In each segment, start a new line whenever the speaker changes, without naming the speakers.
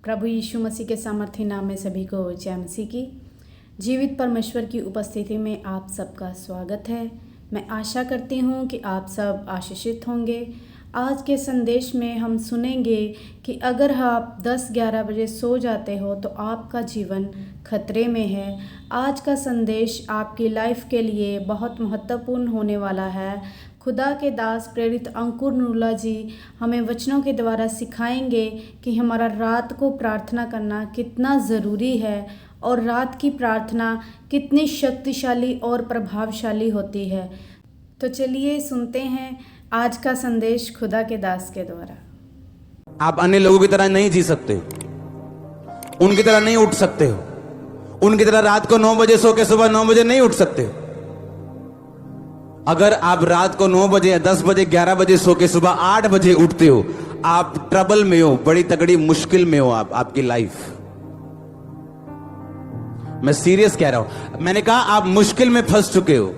प्रभु यीशु मसीह के सामर्थ्य नाम में सभी को जय मसीह की। जीवित परमेश्वर की उपस्थिति में आप सबका स्वागत है। मैं आशा करती हूँ कि आप सब आशीषित होंगे। आज के संदेश में हम सुनेंगे कि अगर आप 10-11 बजे सो जाते हो तो आपका जीवन खतरे में है। आज का संदेश आपकी लाइफ के लिए बहुत महत्वपूर्ण होने वाला है। खुदा के दास प्रेरित अंकुर नूला जी हमें वचनों के द्वारा सिखाएंगे कि हमारा रात को प्रार्थना करना कितना ज़रूरी है और रात की प्रार्थना कितनी शक्तिशाली और प्रभावशाली होती है। तो चलिए सुनते हैं आज का संदेश खुदा के दास के द्वारा।
आप अन्य लोगों की तरह नहीं जी सकते, उनकी तरह नहीं उठ सकते हो, उनकी तरह रात को 9 बजे सो के सुबह 9 बजे नहीं उठ सकते हो। अगर आप रात को 9 बजे 10 बजे 11 बजे सो के सुबह 8 बजे उठते हो, आप ट्रबल में हो, बड़ी तगड़ी मुश्किल में हो। आपकी लाइफ, मैं सीरियस कह रहा हूं, मैंने कहा आप मुश्किल में फंस चुके हो।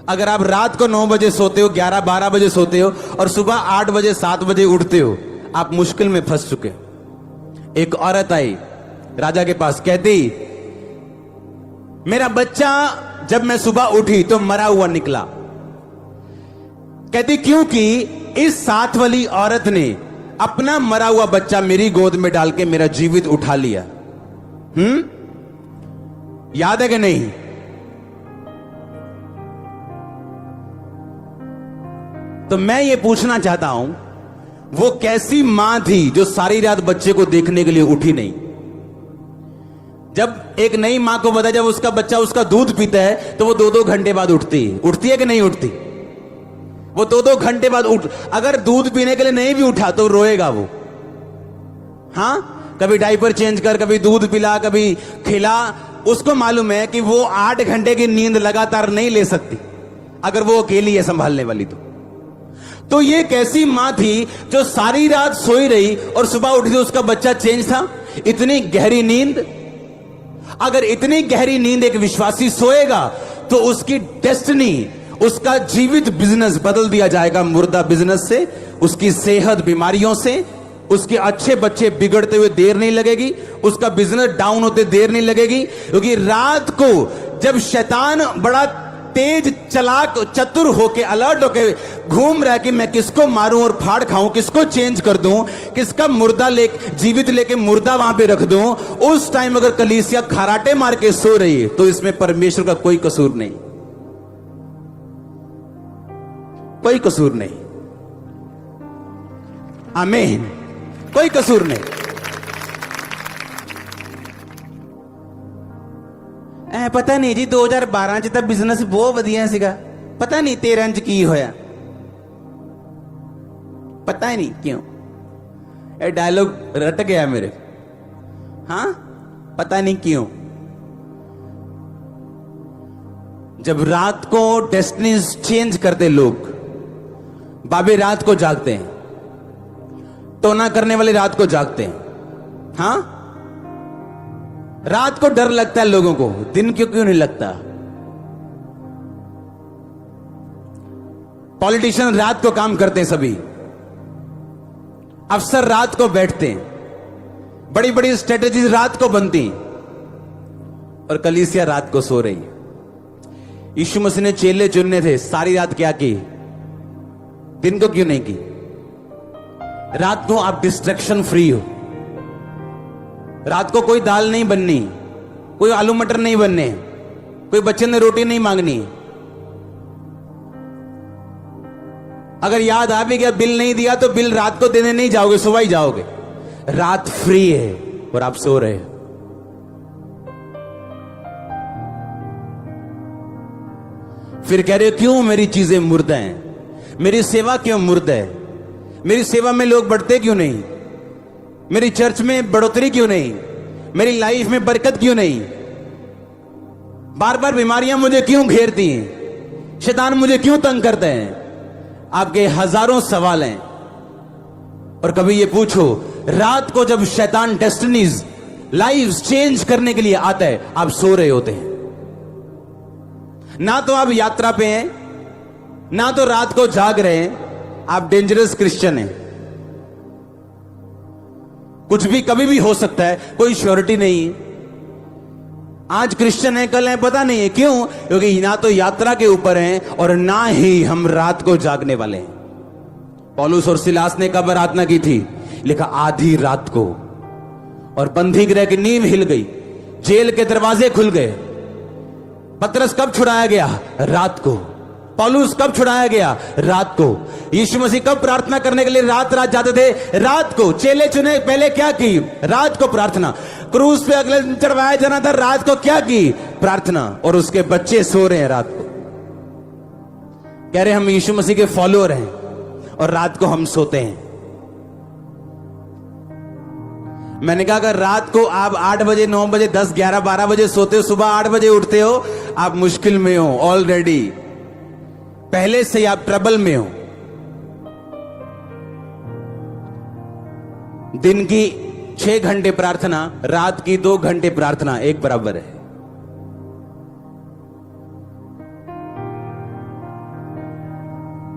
अगर आप रात को 9 बजे सोते हो, 11-12 बजे सोते हो और सुबह 8 बजे 7 बजे उठते हो, आप मुश्किल में फंस चुके हो। एक औरत आई राजा के पास, कहती मेरा बच्चा जब मैं सुबह उठी तो मरा हुआ निकला। कहती क्योंकि इस साथ वाली औरत ने अपना मरा हुआ बच्चा मेरी गोद में डाल के मेरा जीवित उठा लिया। याद है कि नहीं? तो मैं ये पूछना चाहता हूं, वो कैसी मां थी जो सारी रात बच्चे को देखने के लिए उठी नहीं? जब एक नई मां को पता जब उसका बच्चा उसका दूध पीता है तो वो 2-2 घंटे बाद उठती है कि नहीं उठती? वो 2-2 घंटे बाद अगर दूध पीने के लिए नहीं भी उठा तो रोएगा वो। हाँ, कभी डायपर चेंज कर, कभी दूध पिला, कभी खिला। उसको मालूम है कि वो 8 घंटे की नींद लगातार नहीं ले सकती अगर वो अकेली है संभालने वाली। तो ये कैसी मां थी जो सारी रात सोई रही और सुबह उठी तो उसका बच्चा चेंज था? इतनी गहरी नींद। अगर इतनी गहरी नींद एक विश्वासी सोएगा तो उसकी डेस्टिनी, उसका जीवित बिजनेस बदल दिया जाएगा मुर्दा बिजनेस से। उसकी सेहत बीमारियों से, उसके अच्छे बच्चे बिगड़ते हुए देर नहीं लगेगी, उसका बिजनेस डाउन होते देर नहीं लगेगी। क्योंकि रात को जब शैतान बड़ा तेज चालाक चतुर होके अलर्ट होके घूम रहा है कि मैं किसको मारूं और फाड़ खाऊं, किसको चेंज कर दूं, किसका मुर्दा जीवित लेके मुर्दा वहां पे रख दूं, उस टाइम अगर कलीसिया खराटे मार के सो रही है तो इसमें परमेश्वर का कोई कसूर नहीं, कोई कसूर नहीं। आमीन, कोई कसूर नहीं। पता नहीं जी 2012 ਚ ਤਾਂ ਬਿਜ਼ਨਸ ਬਹੁਤ ਵਧੀਆ ਸੀਗਾ, ਪਤਾ ਨਹੀਂ 13 ਚ ਕੀ ਹੋਇਆ, पता ही नहीं क्यों। ये डायलॉग रट गया मेरे। हाँ, पता नहीं क्यों। जब रात को डेस्टिनीज चेंज करते लोग, बाबे रात को जागते हैं, टोना करने वाले रात को जागते हैं। हाँ, रात को डर लगता है लोगों को, दिन क्यों नहीं लगता? पॉलिटिशियन रात को काम करते हैं, सभी अफसर रात को बैठते हैं, बड़ी बड़ी स्ट्रेटेजीज रात को बनती, और कलीसिया रात को सो रही। यीशु मसीह ने चेले चुनने थे, सारी रात क्या की? दिन को क्यों नहीं की? रात को आप डिस्ट्रैक्शन फ्री हो। रात को कोई दाल नहीं बननी, कोई आलू मटर नहीं बनने, कोई बच्चे ने रोटी नहीं मांगनी। अगर याद आ भी गया, बिल नहीं दिया तो बिल रात को देने नहीं जाओगे, सुबह ही जाओगे। रात फ्री है और आप सो रहे हो। फिर कह रहे हो क्यों मेरी चीजें मुर्दा हैं, मेरी सेवा क्यों मुर्दा है, मेरी सेवा में लोग बढ़ते क्यों नहीं, मेरी चर्च में बढ़ोतरी क्यों नहीं, मेरी लाइफ में बरकत क्यों नहीं, बार बार बीमारियां मुझे क्यों घेरती हैं, शैतान मुझे क्यों तंग करते हैं? आपके हजारों सवाल हैं। और कभी ये पूछो, रात को जब शैतान डेस्टिनीज लाइफ चेंज करने के लिए आता है, आप सो रहे होते हैं। ना तो आप यात्रा पे हैं, ना तो रात को जाग रहे हैं, आप डेंजरस क्रिश्चियन हैं। कुछ भी कभी भी हो सकता है, कोई श्योरिटी नहीं है। आज क्रिश्चियन है, कल है पता नहीं है। क्यों? क्योंकि ना तो यात्रा के ऊपर हैं और ना ही हम रात को जागने वाले हैं। पौलुस और सिलास ने कब प्रार्थना की थी? लिखा आधी रात को। और बंदी गृह की नींव हिल गई, जेल के दरवाजे खुल गए। पतरस कब छुड़ाया गया? रात को। पौलुस कब छुड़ाया गया? रात को। यीशु मसीह कब प्रार्थना करने के लिए रात रात जाते थे? रात को। चेले चुने पहले क्या की? रात को प्रार्थना। क्रूस पे अगले दिन चढ़वाया जाना था, रात को क्या की? प्रार्थना। और उसके बच्चे सो रहे हैं रात को, कह रहे हम यीशु मसीह के फॉलोअर हैं, और रात को हम सोते हैं। मैंने कहा अगर रात को आप 8 बजे 9 बजे 10 11 12 बजे सोते हो, सुबह 8 बजे उठते हो, आप मुश्किल में हो ऑलरेडी, पहले से ही आप ट्रबल में हो। दिन की 6 घंटे प्रार्थना, रात की 2 घंटे प्रार्थना एक बराबर है।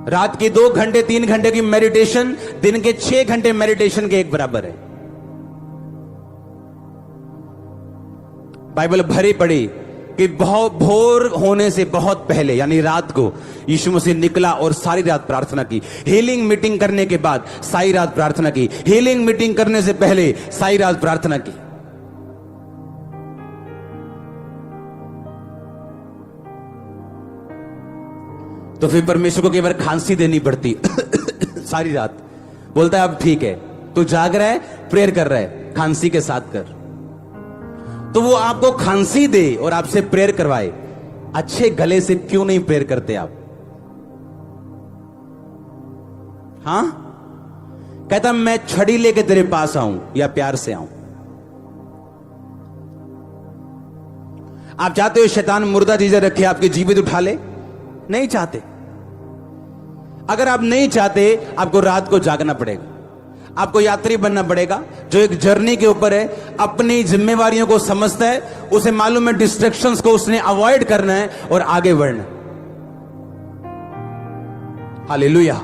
रात की 2 घंटे 3 घंटे की मेडिटेशन दिन के 6 घंटे मेडिटेशन के एक बराबर है। बाइबल भरी पड़ी कि बहुत भोर होने से बहुत पहले यानी रात को यीशु मसीह निकला और सारी रात प्रार्थना की। हीलिंग मीटिंग करने के बाद सारी रात प्रार्थना की, हीलिंग मीटिंग करने से पहले सारी रात प्रार्थना की। तो फिर परमेश्वर को कई बार खांसी देनी पड़ती सारी रात। बोलता है अब ठीक है, तू जाग रहा है, प्रेयर कर रहा है, खांसी के साथ कर। तो वो आपको खांसी दे और आपसे प्रेयर करवाए, अच्छे गले से क्यों नहीं प्रेयर करते आप? हां? कहता मैं छड़ी लेके तेरे पास आऊं या प्यार से आऊं? आप चाहते हो शैतान मुर्दा चीजें रखे आपके जीवित उठा ले? नहीं चाहते। अगर आप नहीं चाहते, आपको रात को जागना पड़ेगा, आपको यात्री बनना पड़ेगा जो एक जर्नी के ऊपर है, अपनी जिम्मेवारियों को समझता है, उसे मालूम है डिस्ट्रैक्शंस को उसने अवॉइड करना है और आगे बढ़ना। हालेलुया।